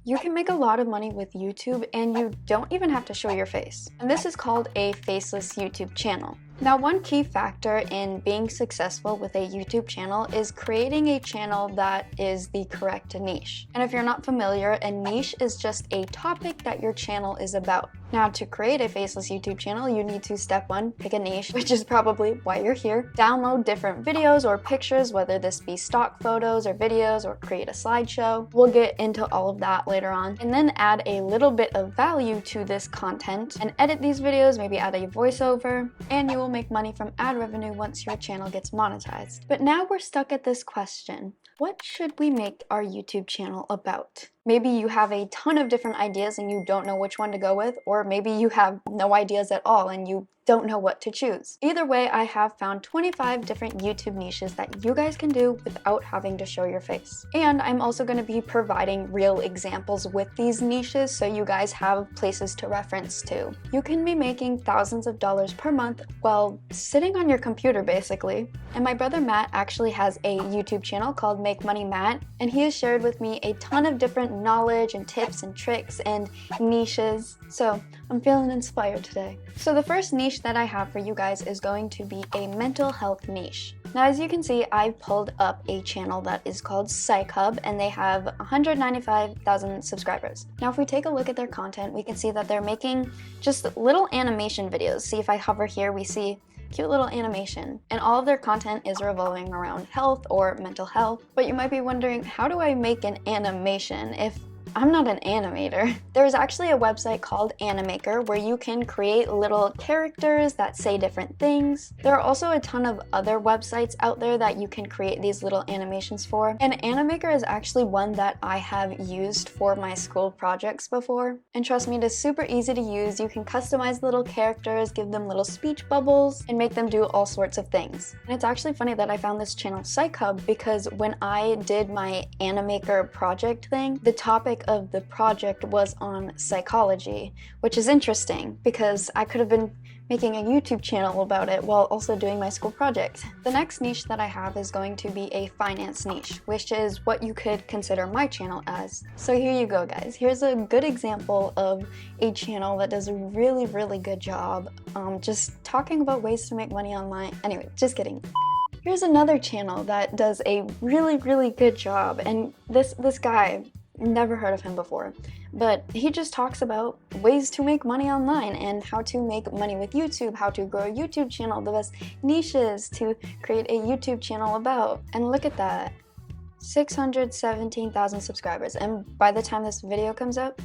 You can make a lot of money with YouTube and you don't even have to show your face. And this is called a faceless YouTube channel. Now, one key factor in being successful with a YouTube channel is creating a channel that is the correct niche. And if you're not familiar, a niche is just a topic that your channel is about. Now, to create a faceless YouTube channel, you need to step 1, pick a niche, which is probably why you're here. Download different videos or pictures, whether this be stock photos or videos, or create a slideshow. We'll get into all of that later on. And then add a little bit of value to this content and edit these videos, maybe add a voiceover, and you will make money from ad revenue once your channel gets monetized. But now we're stuck at this question. What should we make our YouTube channel about? Maybe you have a ton of different ideas and you don't know which one to go with, or maybe you have no ideas at all and you don't know what to choose. Either way, I have found 25 different YouTube niches that you guys can do without having to show your face. And I'm also going to be providing real examples with these niches so you guys have places to reference to. You can be making thousands of dollars per month while sitting on your computer basically. And my brother Matt actually has a YouTube channel called Make Money Matt, and he has shared with me a ton of different knowledge and tips and tricks and niches. So I'm feeling inspired today. So the first niche that I have for you guys is going to be a mental health niche. Now, as you can see, I've pulled up a channel that is called Psych Hub, and they have 195,000 subscribers. Now, if we take a look at their content, we can see that they're making just little animation videos. See, if I hover here, we see cute little animation, and all of their content is revolving around health or mental health. But you might be wondering, how do I make an animation if I'm not an animator? There's actually a website called Animaker where you can create little characters that say different things. There are also a ton of other websites out there that you can create these little animations for. And Animaker is actually one that I have used for my school projects before. And trust me, it is super easy to use. You can customize little characters, give them little speech bubbles, and make them do all sorts of things. And it's actually funny that I found this channel Psych Hub because when I did my Animaker project thing, the topic of the project was on psychology, which is interesting because I could have been making a YouTube channel about it while also doing my school project. The next niche that I have is going to be a finance niche, which is what you could consider my channel as. So here you go, guys. Here's a good example of a channel that does a really, really good job just talking about ways to make money online. Anyway, just kidding. Here's another channel that does a really, really good job, and this guy, never heard of him before, but he just talks about ways to make money online and how to make money with YouTube, how to grow a YouTube channel, the best niches to create a YouTube channel about. And look at that, 617,000 subscribers, and by the time this video comes out,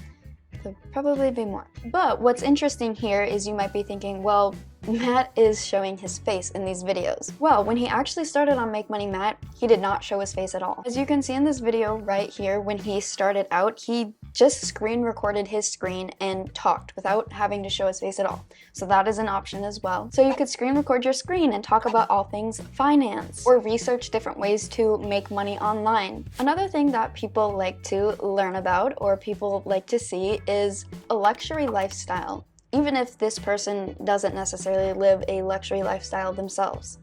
there'll probably be more. But what's interesting here is you might be thinking, well, Matt is showing his face in these videos. Well, when he actually started on Make Money Matt, he did not show his face at all. As you can see in this video right here, when he started out, he just screen recorded his screen and talked without having to show his face at all. So that is an option as well. So you could screen record your screen and talk about all things finance or research different ways to make money online. Another thing that people like to learn about or people like to see is a luxury lifestyle, even if this person doesn't necessarily live a luxury lifestyle themselves.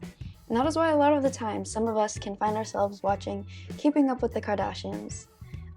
And that is why a lot of the time, some of us can find ourselves watching Keeping Up with the Kardashians.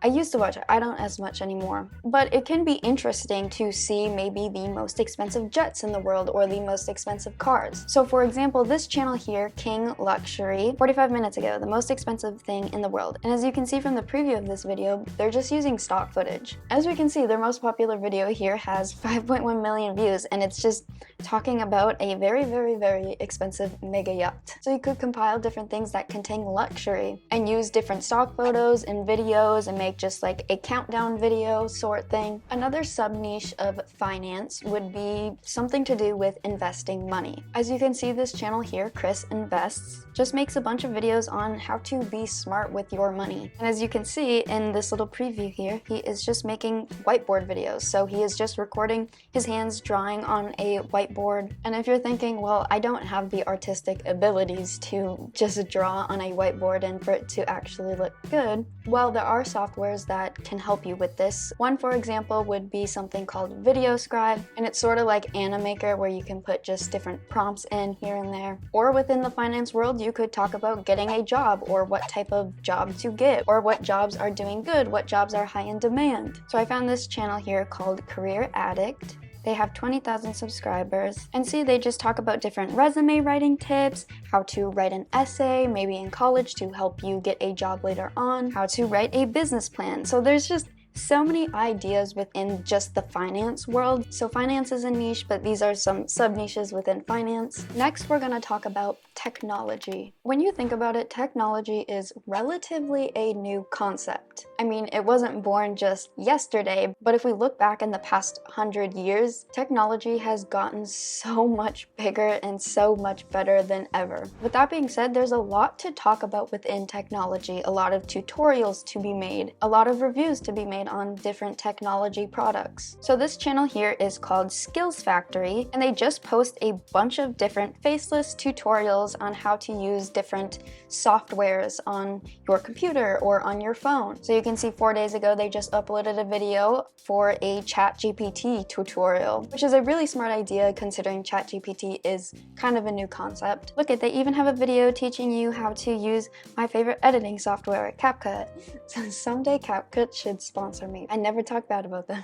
I used to watch it, I don't as much anymore. But it can be interesting to see maybe the most expensive jets in the world or the most expensive cars. So for example, this channel here, King Luxury, 45 minutes ago, the most expensive thing in the world. And as you can see from the preview of this video, they're just using stock footage. As we can see, their most popular video here has 5.1 million views, and it's just talking about a very, very, very expensive mega yacht. So you could compile different things that contain luxury and use different stock photos and videos and make just like a countdown video sort thing. Another sub niche of finance would be something to do with investing money. As you can see, this channel here, Chris Invests, just makes a bunch of videos on how to be smart with your money. And as you can see in this little preview here, he is just making whiteboard videos. So he is just recording his hands drawing on a whiteboard. And if you're thinking, well, I don't have the artistic abilities to just draw on a whiteboard and for it to actually look good, Well, there are softwares that can help you with this. One, for example, would be something called Video Scribe, and it's sort of like Animaker where you can put just different prompts in here and there. Or within the finance world, you could talk about getting a job or what type of job to get, or what jobs are doing good, what jobs are high in demand. So I found this channel here called Career Addict. They have 20,000 subscribers, and see, they just talk about different resume writing tips, how to write an essay, maybe in college to help you get a job later on, how to write a business plan. So there's just so many ideas within just the finance world. So finance is a niche, but these are some sub-niches within finance. Next, we're gonna talk about technology. When you think about it, technology is relatively a new concept. I mean, it wasn't born just yesterday, but if we look back in the past 100 years, technology has gotten so much bigger and so much better than ever. With that being said, there's a lot to talk about within technology, a lot of tutorials to be made, a lot of reviews to be made on different technology products. So this channel here is called Skills Factory, and they just post a bunch of different faceless tutorials on how to use different softwares on your computer or on your phone. So you can see 4 days ago they just uploaded a video for a ChatGPT tutorial, which is a really smart idea considering ChatGPT is kind of a new concept. Look at, they even have a video teaching you how to use my favorite editing software, CapCut. So someday CapCut should sponsor me. I never talk bad about them.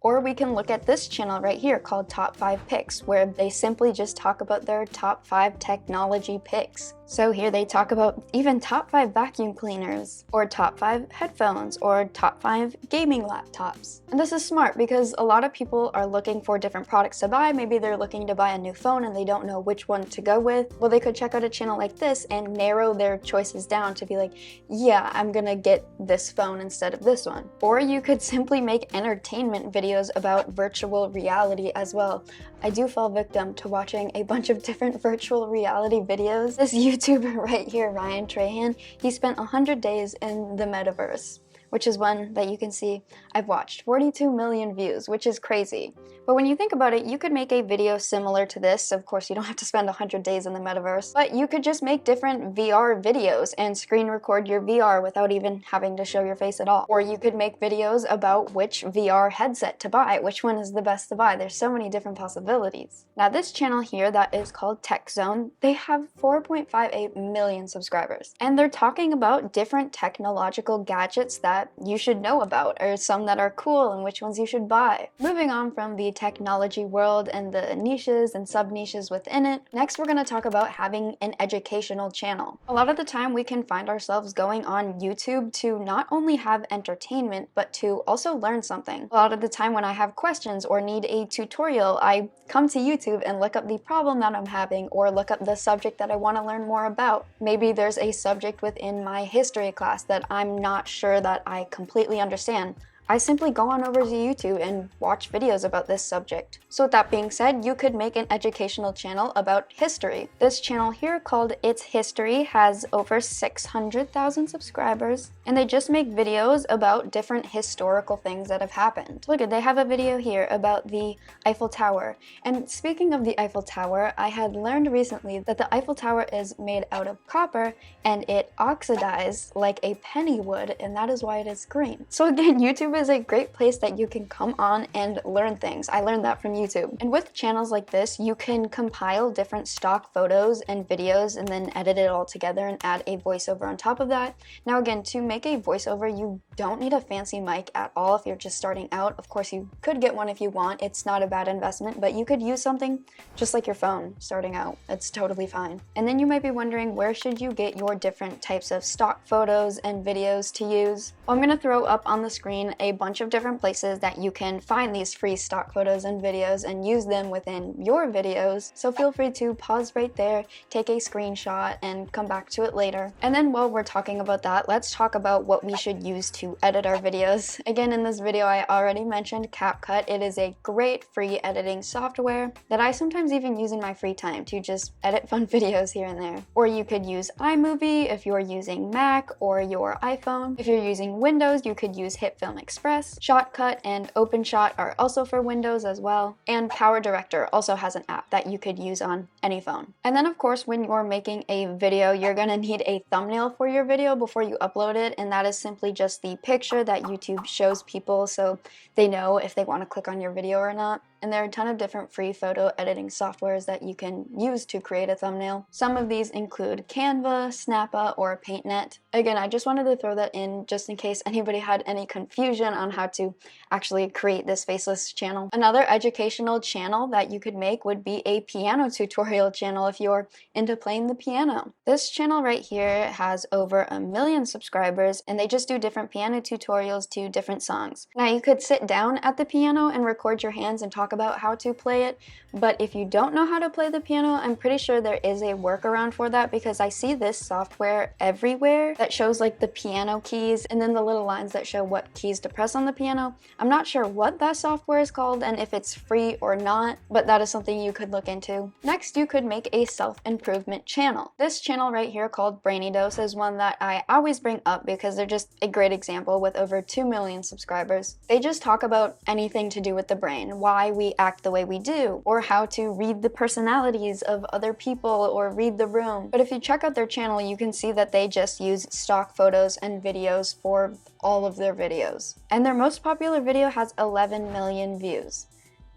Or we can look at this channel right here called Top 5 Picks, where they simply just talk about their top 5 technology picks. So here they talk about even top 5 vacuum cleaners, or top 5 headphones, or top 5 gaming laptops. And this is smart because a lot of people are looking for different products to buy. Maybe they're looking to buy a new phone and they don't know which one to go with. Well, they could check out a channel like this and narrow their choices down to be like, yeah, I'm gonna get this phone instead of this one. Or you could simply make entertainment videos about virtual reality as well. I do fall victim to watching a bunch of different virtual reality videos. This YouTuber right here, Ryan Trahan, he spent 100 days in the metaverse, which is one that you can see I've watched. 42 million views, which is crazy. But when you think about it, you could make a video similar to this. Of course, you don't have to spend 100 days in the metaverse, but you could just make different VR videos and screen record your VR without even having to show your face at all. Or you could make videos about which VR headset to buy, which one is the best to buy. There's so many different possibilities. Now this channel here that is called Tech Zone, they have 4.58 million subscribers. And they're talking about different technological gadgets that you should know about, or some that are cool and which ones you should buy. Moving on from the technology world and the niches and sub-niches within it, next we're going to talk about having an educational channel. A lot of the time we can find ourselves going on YouTube to not only have entertainment, but to also learn something. A lot of the time when I have questions or need a tutorial, I come to YouTube and look up the problem that I'm having or look up the subject that I want to learn more about. Maybe there's a subject within my history class that I'm not sure that I completely understand. I simply go on over to YouTube and watch videos about this subject. So with that being said, you could make an educational channel about history. This channel here called It's History has over 600,000 subscribers, and they just make videos about different historical things that have happened. Look, they have a video here about the Eiffel Tower. And speaking of the Eiffel Tower, I had learned recently that the Eiffel Tower is made out of copper and it oxidized like a penny would, and that is why it is green. So again, YouTube is a great place that you can come on and learn things. I learned that from YouTube. And with channels like this, you can compile different stock photos and videos and then edit it all together and add a voiceover on top of that. Now again, to make a voiceover, you don't need a fancy mic at all if you're just starting out. Of course, you could get one if you want. It's not a bad investment, but you could use something just like your phone starting out. It's totally fine. And then you might be wondering, where should you get your different types of stock photos and videos to use? Well, I'm gonna throw up on the screen a bunch of different places that you can find these free stock photos and videos and use them within your videos. So feel free to pause right there, take a screenshot, and come back to it later. And then while we're talking about that, let's talk about what we should use to edit our videos. Again, in this video, I already mentioned CapCut. It is a great free editing software that I sometimes even use in my free time to just edit fun videos here and there. Or you could use iMovie if you're using Mac or your iPhone. If you're using Windows, you could use HitFilm Express. Shotcut and OpenShot are also for Windows as well. And Power Director also has an app that you could use on any phone. And then of course, when you're making a video, you're gonna need a thumbnail for your video before you upload it, and that is simply just the picture that YouTube shows people so they know if they want to click on your video or not. And there are a ton of different free photo editing softwares that you can use to create a thumbnail. Some of these include Canva, Snappa, or PaintNet. Again, I just wanted to throw that in just in case anybody had any confusion on how to actually create this faceless channel. Another educational channel that you could make would be a piano tutorial channel if you're into playing the piano. This channel right here has over 1 million subscribers, and they just do different piano tutorials to different songs. Now you could sit down at the piano and record your hands and talk about how to play it, but if you don't know how to play the piano, I'm pretty sure there is a workaround for that, because I see this software everywhere that shows like the piano keys and then the little lines that show what keys to press on the piano. I'm not sure what that software is called and if it's free or not, but that is something you could look into. Next, you could make a self-improvement channel. This channel right here called Brainy Dose is one that I always bring up because they're just a great example with over 2 million subscribers. They just talk about anything to do with the brain, why we act the way we do, or how to read the personalities of other people or read the room. But if you check out their channel, you can see that they just use stock photos and videos for all of their videos. And their most popular video has 11 million views,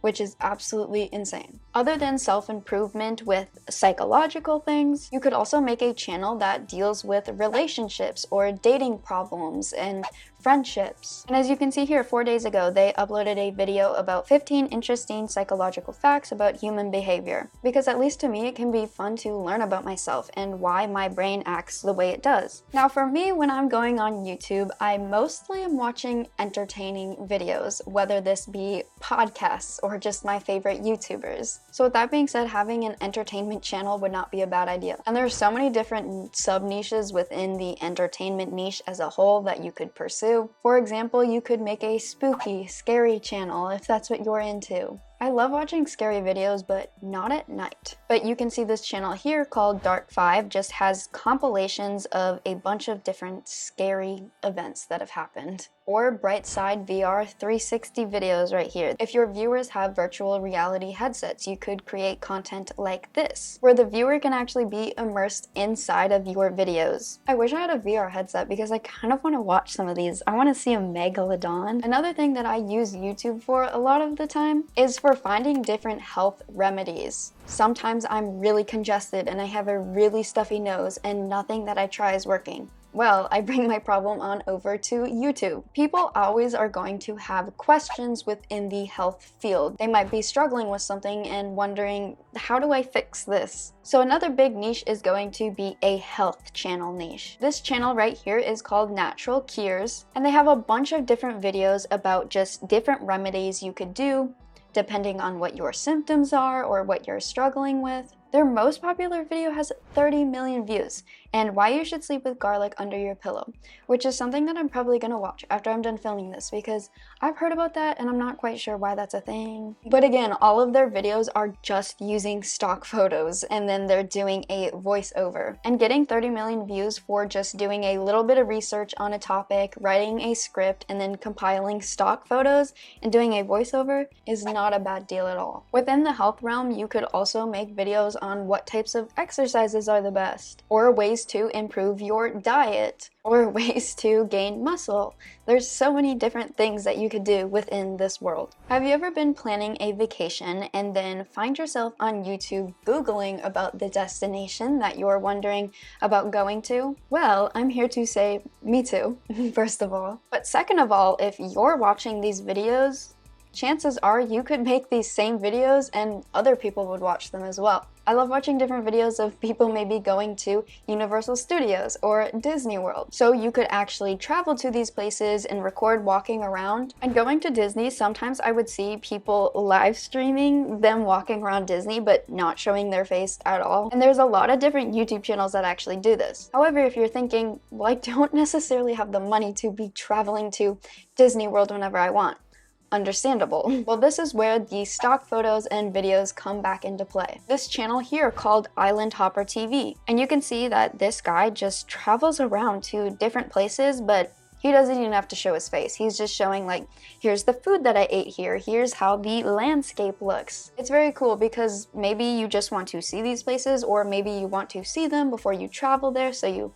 which is absolutely insane. Other than self-improvement with psychological things, you could also make a channel that deals with relationships or dating problems and friendships. And as you can see here, 4 days ago, they uploaded a video about 15 interesting psychological facts about human behavior. Because at least to me, it can be fun to learn about myself and why my brain acts the way it does. Now for me, when I'm going on YouTube, I mostly am watching entertaining videos, whether this be podcasts or just my favorite YouTubers. So with that being said, having an entertainment channel would not be a bad idea. And there are so many different sub-niches within the entertainment niche as a whole that you could pursue. For example, you could make a spooky, scary channel if that's what you're into. I love watching scary videos, but not at night. But you can see this channel here called Dark5 just has compilations of a bunch of different scary events that have happened. Or Brightside VR 360 videos right here. If your viewers have virtual reality headsets, you could create content like this, where the viewer can actually be immersed inside of your videos. I wish I had a VR headset because I kind of want to watch some of these. I want to see a megalodon. Another thing that I use YouTube for a lot of the time is for finding different health remedies. Sometimes I'm really congested and I have a really stuffy nose and nothing that I try is working. Well, I bring my problem on over to YouTube. People always are going to have questions within the health field. They might be struggling with something and wondering, how do I fix this? So another big niche is going to be a health channel niche. This channel right here is called Natural Cures, and they have a bunch of different videos about just different remedies you could do depending on what your symptoms are or what you're struggling with. Their most popular video has 30 million views, and why you should sleep with garlic under your pillow, which is something that I'm probably gonna watch after I'm done filming this because I've heard about that and I'm not quite sure why that's a thing. But again, all of their videos are just using stock photos and then they're doing a voiceover. And getting 30 million views for just doing a little bit of research on a topic, writing a script, and then compiling stock photos and doing a voiceover is not a bad deal at all. Within the health realm, you could also make videos on what types of exercises are the best, or ways to improve your diet, or ways to gain muscle. There's so many different things that you could do within this world. Have you ever been planning a vacation and then find yourself on YouTube Googling about the destination that you're wondering about going to? Well, I'm here to say me too, first of all. But second of all, if you're watching these videos, chances are you could make these same videos and other people would watch them as well. I love watching different videos of people maybe going to Universal Studios or Disney World. So you could actually travel to these places and record walking around. And going to Disney, sometimes I would see people live streaming them walking around Disney but not showing their face at all. And there's a lot of different YouTube channels that actually do this. However, if you're thinking, well, I don't necessarily have the money to be traveling to Disney World whenever I want. Understandable. Well, this is where the stock photos and videos come back into play. This channel here called Island Hopper TV. And you can see that this guy just travels around to different places, but He doesn't even have to show his face. He's just showing like, here's the food that I ate here, here's how the landscape looks. It's very cool because maybe you just want to see these places, or maybe you want to see them before you travel there so you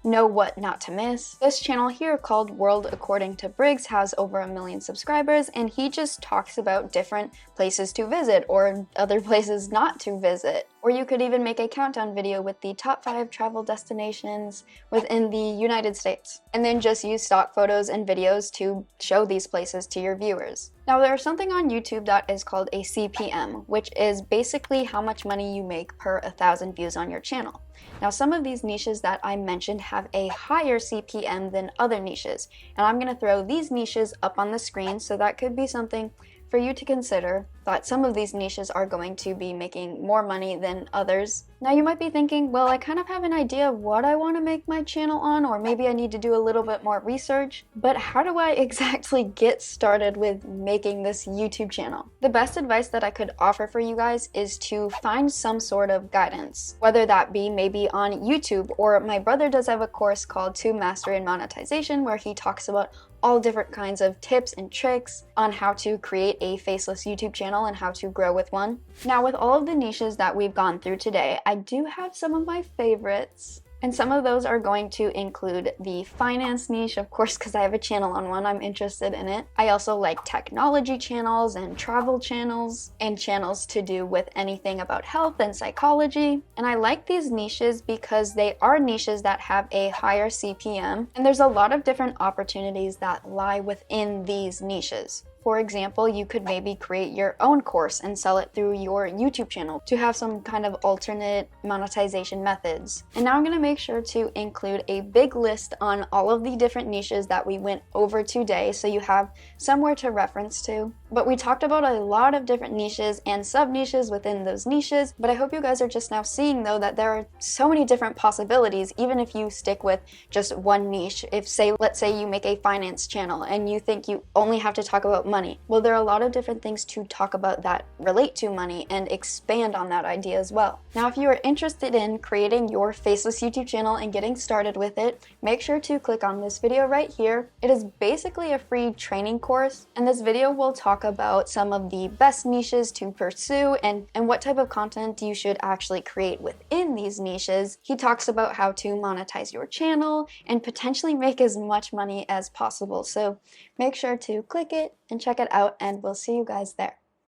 know what not to miss. This channel here called World According to Briggs has over 1 million subscribers, and he just talks about different places to visit or other places not to visit. Or you could even make a countdown video with the top 5 travel destinations within the United States, and then just use stock photos and videos to show these places to your viewers. Now, there's something on YouTube that is called a CPM, which is basically how much money you make per 1,000 views on your channel. Now, some of these niches that I mentioned have a higher CPM than other niches, and I'm going to throw these niches up on the screen, so that could be something for you to consider, that some of these niches are going to be making more money than others. Now you might be thinking, well, I kind of have an idea of what I want to make my channel on, or maybe I need to do a little bit more research, but how do I exactly get started with making this YouTube channel? The best advice that I could offer for you guys is to find some sort of guidance, whether that be maybe on YouTube, or my brother does have a course called To Master in Monetization, where he talks about all different kinds of tips and tricks on how to create a faceless YouTube channel and how to grow with one. Now, with all of the niches that we've gone through today, I do have some of my favorites. And some of those are going to include the finance niche, of course, because I have a channel on one, I'm interested in it. I also like technology channels and travel channels and channels to do with anything about health and psychology. And I like these niches because they are niches that have a higher CPM, and there's a lot of different opportunities that lie within these niches. For example, you could maybe create your own course and sell it through your YouTube channel to have some kind of alternate monetization methods. And now I'm going to make sure to include a big list on all of the different niches that we went over today, so you have somewhere to reference to. But we talked about a lot of different niches and sub-niches within those niches, but I hope you guys are just now seeing though that there are so many different possibilities, even if you stick with just one niche. If let's say you make a finance channel and you think you only have to talk about money. Well, there are a lot of different things to talk about that relate to money and expand on that idea as well. Now, if you are interested in creating your faceless YouTube channel and getting started with it, make sure to click on this video right here. It is basically a free training course, and this video will talk about some of the best niches to pursue and what type of content you should actually create within these niches. He talks about how to monetize your channel and potentially make as much money as possible. So make sure to click it and check it out, and we'll see you guys there.